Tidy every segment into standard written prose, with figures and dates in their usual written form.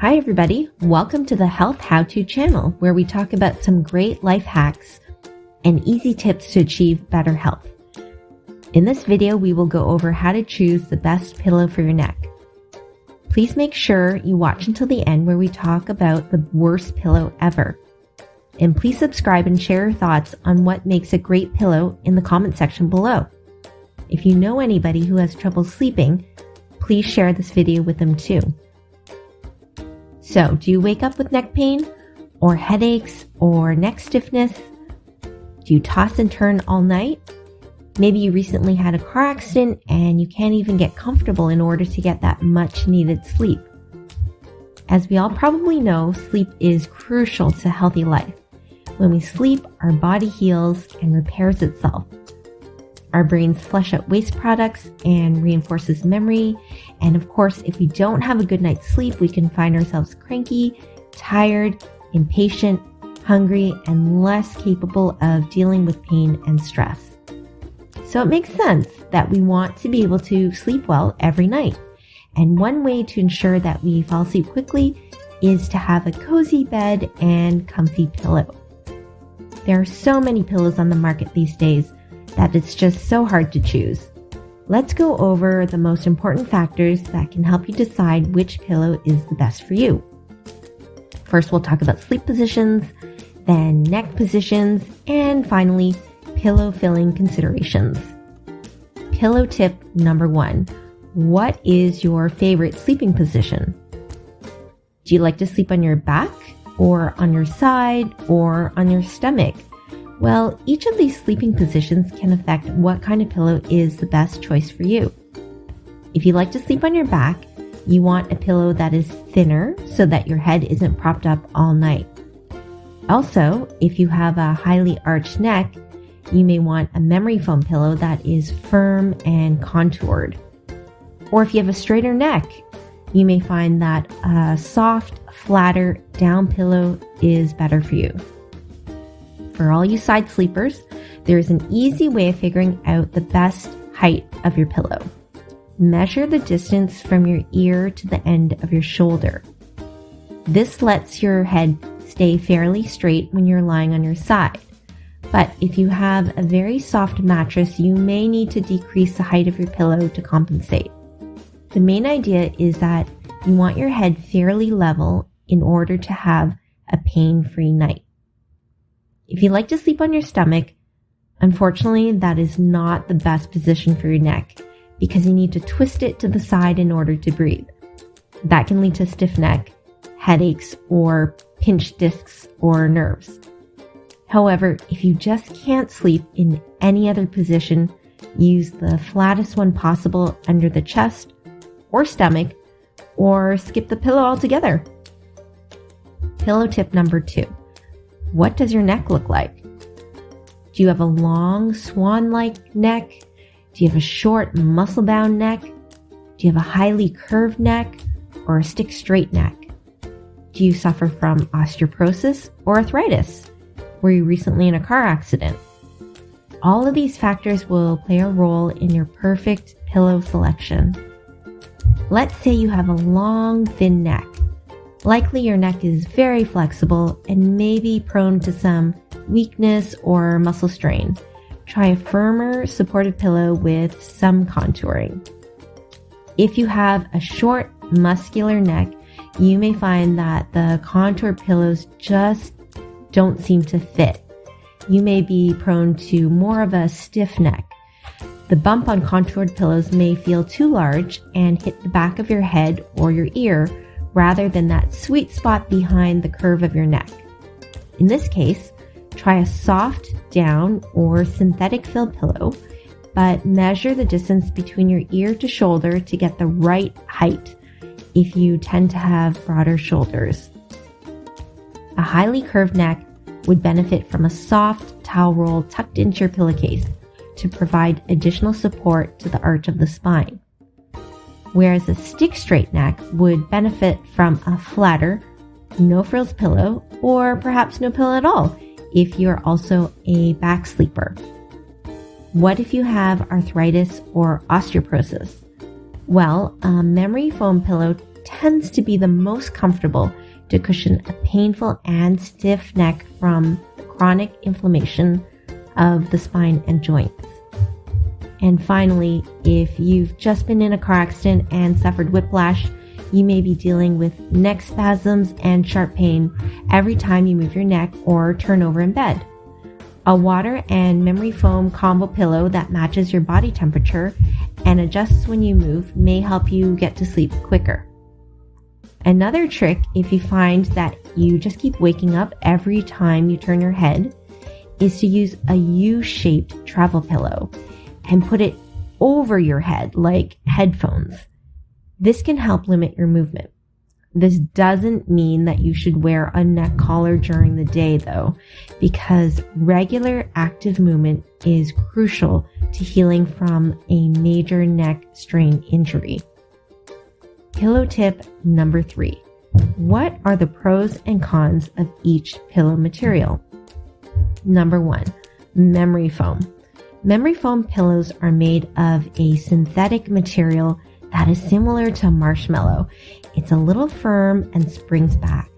Hi everybody, welcome to the Health How-To channel where we talk about some great life hacks and easy tips to achieve better health. In this video, we will go over how to choose the best pillow for your neck. Please make sure you watch until the end where we talk about the worst pillow ever. And please subscribe and share your thoughts on what makes a great pillow in the comment section below. If you know anybody who has trouble sleeping, please share this video with them too. So, do you wake up with neck pain or headaches or neck stiffness? Do you toss and turn all night? Maybe you recently had a car accident and you can't even get comfortable in order to get that much needed sleep. As we all probably know, sleep is crucial to healthy life. When we sleep, our body heals and repairs itself. Our brains flush out waste products and reinforces memory. And of course, if we don't have a good night's sleep, we can find ourselves cranky, tired, impatient, hungry, and less capable of dealing with pain and stress. So it makes sense that we want to be able to sleep well every night. And one way to ensure that we fall asleep quickly is to have a cozy bed and comfy pillow. There are so many pillows on the market these days that it's just so hard to choose. Let's go over the most important factors that can help you decide which pillow is the best for you. First, we'll talk about sleep positions, then neck positions, and finally, pillow filling considerations. Pillow tip number 1. What is your favorite sleeping position? Do you like to sleep on your back, or on your side, or on your stomach? Well, each of these sleeping positions can affect what kind of pillow is the best choice for you. If you like to sleep on your back, you want a pillow that is thinner so that your head isn't propped up all night. Also, if you have a highly arched neck, you may want a memory foam pillow that is firm and contoured. Or if you have a straighter neck, you may find that a soft, flatter down pillow is better for you. For all you side sleepers, there is an easy way of figuring out the best height of your pillow. Measure the distance from your ear to the end of your shoulder. This lets your head stay fairly straight when you're lying on your side. But if you have a very soft mattress, you may need to decrease the height of your pillow to compensate. The main idea is that you want your head fairly level in order to have a pain-free night. If you like to sleep on your stomach, unfortunately, that is not the best position for your neck because you need to twist it to the side in order to breathe. That can lead to stiff neck, headaches, or pinched discs or nerves. However, if you just can't sleep in any other position, use the flattest one possible under the chest or stomach, or skip the pillow altogether. Pillow tip number 2. What does your neck look like? Do you have a long swan-like neck? Do you have a short muscle-bound neck? Do you have a highly curved neck or a stick-straight neck? Do you suffer from osteoporosis or arthritis? Were you recently in a car accident? All of these factors will play a role in your perfect pillow selection. Let's say you have a long, thin neck. Likely your neck is very flexible and may be prone to some weakness or muscle strain. Try a firmer, supported pillow with some contouring. If you have a short, muscular neck, you may find that the contoured pillows just don't seem to fit. You may be prone to more of a stiff neck. The bump on contoured pillows may feel too large and hit the back of your head or your ear rather than that sweet spot behind the curve of your neck. In this case, try a soft down or synthetic fill pillow, but measure the distance between your ear to shoulder to get the right height if you tend to have broader shoulders. A highly curved neck would benefit from a soft towel roll tucked into your pillowcase to provide additional support to the arch of the spine. Whereas a stick-straight neck would benefit from a flatter, no-frills pillow, or perhaps no pillow at all if you're also a back sleeper. What if you have arthritis or osteoporosis? Well, a memory foam pillow tends to be the most comfortable to cushion a painful and stiff neck from chronic inflammation of the spine and joints. And finally, if you've just been in a car accident and suffered whiplash, you may be dealing with neck spasms and sharp pain every time you move your neck or turn over in bed. A water and memory foam combo pillow that matches your body temperature and adjusts when you move may help you get to sleep quicker. Another trick, if you find that you just keep waking up every time you turn your head, is to use a U-shaped travel pillow and put it over your head like headphones. This can help limit your movement. This doesn't mean that you should wear a neck collar during the day though, because regular active movement is crucial to healing from a major neck strain injury. Pillow tip number 3. What are the pros and cons of each pillow material? Number 1, memory foam. Memory foam pillows are made of a synthetic material that is similar to marshmallow. It's a little firm and springs back.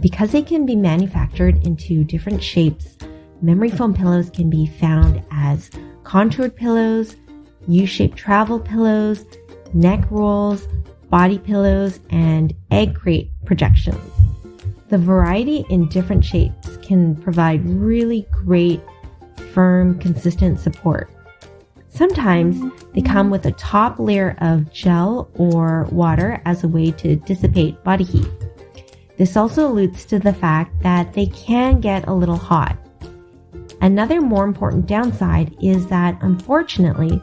Because they can be manufactured into different shapes, memory foam pillows can be found as contoured pillows, U-shaped travel pillows, neck rolls, body pillows, and egg crate projections. The variety in different shapes can provide really great, firm, consistent support. Sometimes they come with a top layer of gel or water as a way to dissipate body heat. This also alludes to the fact that they can get a little hot. Another more important downside is that, unfortunately,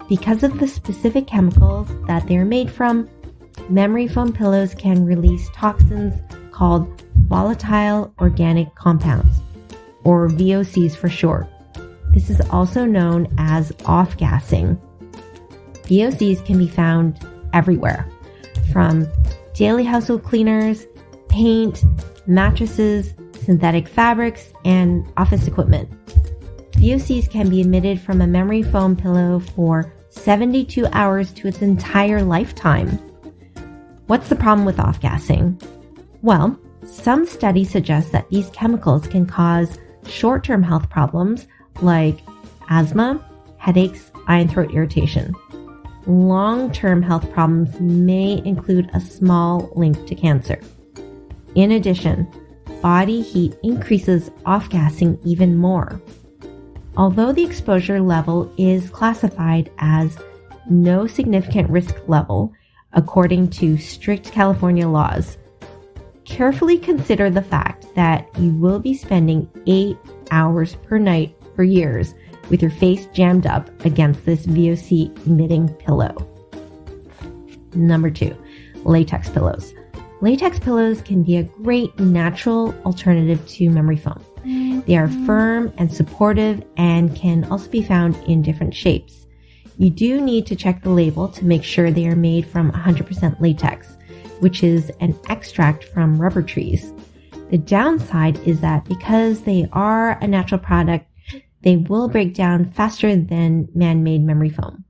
because of the specific chemicals that they're made from, memory foam pillows can release toxins called volatile organic compounds, or VOCs for short. This is also known as off-gassing. VOCs can be found everywhere, from daily household cleaners, paint, mattresses, synthetic fabrics, and office equipment. VOCs can be emitted from a memory foam pillow for 72 hours to its entire lifetime. What's the problem with off-gassing? Well, some studies suggest that these chemicals can cause short-term health problems like asthma, headaches, eye and throat irritation. Long-term health problems may include a small link to cancer. In addition, body heat increases off-gassing even more. Although the exposure level is classified as no significant risk level according to strict California laws, carefully consider the fact that you will be spending 8 hours per night for years with your face jammed up against this VOC emitting pillow. Number 2, latex pillows. Latex pillows can be a great natural alternative to memory foam. They are firm and supportive and can also be found in different shapes. You do need to check the label to make sure they are made from 100% latex, which is an extract from rubber trees. The downside is that because they are a natural product, they will break down faster than man-made memory foam.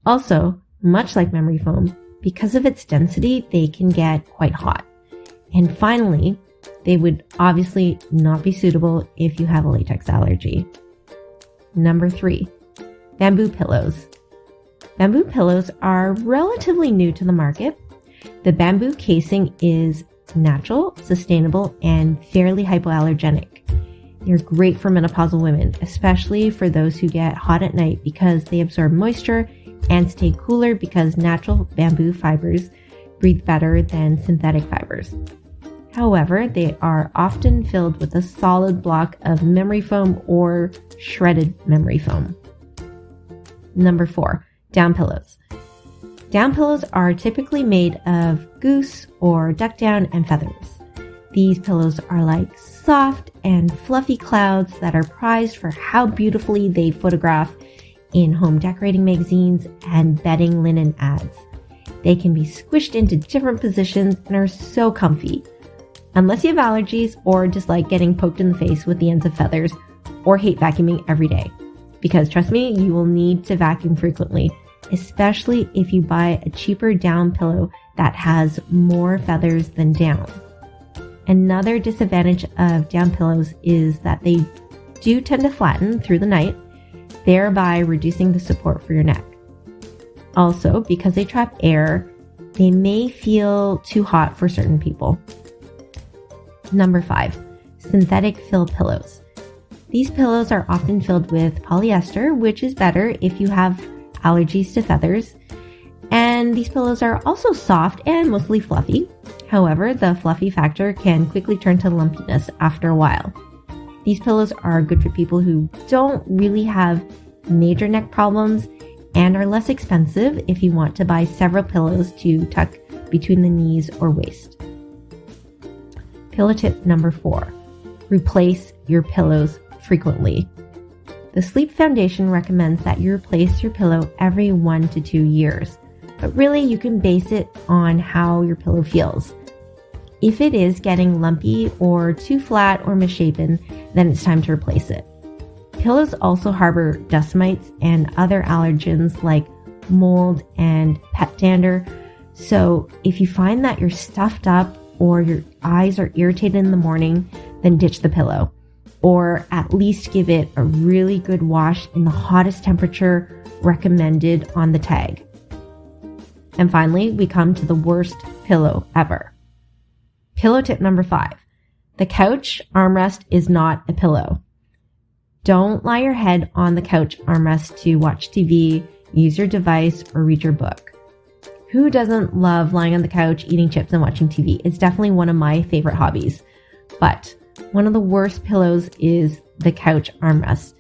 Also, much like memory foam, because of its density, they can get quite hot. And finally, they would obviously not be suitable if you have a latex allergy. Number 3, bamboo pillows. Bamboo pillows are relatively new to the market. The bamboo casing is natural, sustainable, and fairly hypoallergenic. They're great for menopausal women, especially for those who get hot at night because they absorb moisture and stay cooler because natural bamboo fibers breathe better than synthetic fibers. However, they are often filled with a solid block of memory foam or shredded memory foam. Number 4, down pillows. Down pillows are typically made of goose or duck down and feathers. These pillows are like soft and fluffy clouds that are prized for how beautifully they photograph in home decorating magazines and bedding linen ads. They can be squished into different positions and are so comfy. Unless you have allergies or dislike getting poked in the face with the ends of feathers or hate vacuuming every day. Because trust me, you will need to vacuum frequently especially if you buy a cheaper down pillow that has more feathers than down. Another disadvantage of down pillows is that they do tend to flatten through the night, thereby reducing the support for your neck. Also, because they trap air, they may feel too hot for certain people. Number 5, synthetic fill pillows. These pillows are often filled with polyester, which is better if you have allergies to feathers. And these pillows are also soft and mostly fluffy. However, the fluffy factor can quickly turn to lumpiness after a while. These pillows are good for people who don't really have major neck problems and are less expensive if you want to buy several pillows to tuck between the knees or waist. Pillow tip number 4, replace your pillows frequently. The Sleep Foundation recommends that you replace your pillow every 1 to 2 years, but really you can base it on how your pillow feels. If it is getting lumpy or too flat or misshapen, then it's time to replace it. Pillows also harbor dust mites and other allergens like mold and pet dander. So if you find that you're stuffed up or your eyes are irritated in the morning, then ditch the pillow, or at least give it a really good wash in the hottest temperature recommended on the tag. And finally, we come to the worst pillow ever. Pillow tip number 5. The couch armrest is not a pillow. Don't lie your head on the couch armrest to watch TV, use your device, or read your book. Who doesn't love lying on the couch, eating chips, and watching TV? It's definitely one of my favorite hobbies. But one of the worst pillows is the couch armrest.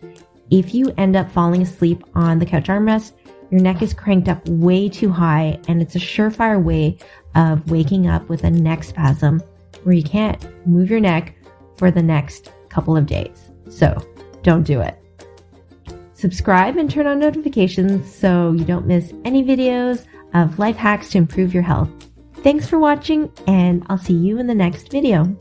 If you end up falling asleep on the couch armrest, your neck is cranked up way too high, and it's a surefire way of waking up with a neck spasm where you can't move your neck for the next couple of days. So don't do it. Subscribe and turn on notifications so you don't miss any videos of life hacks to improve your health. Thanks for watching, and I'll see you in the next video.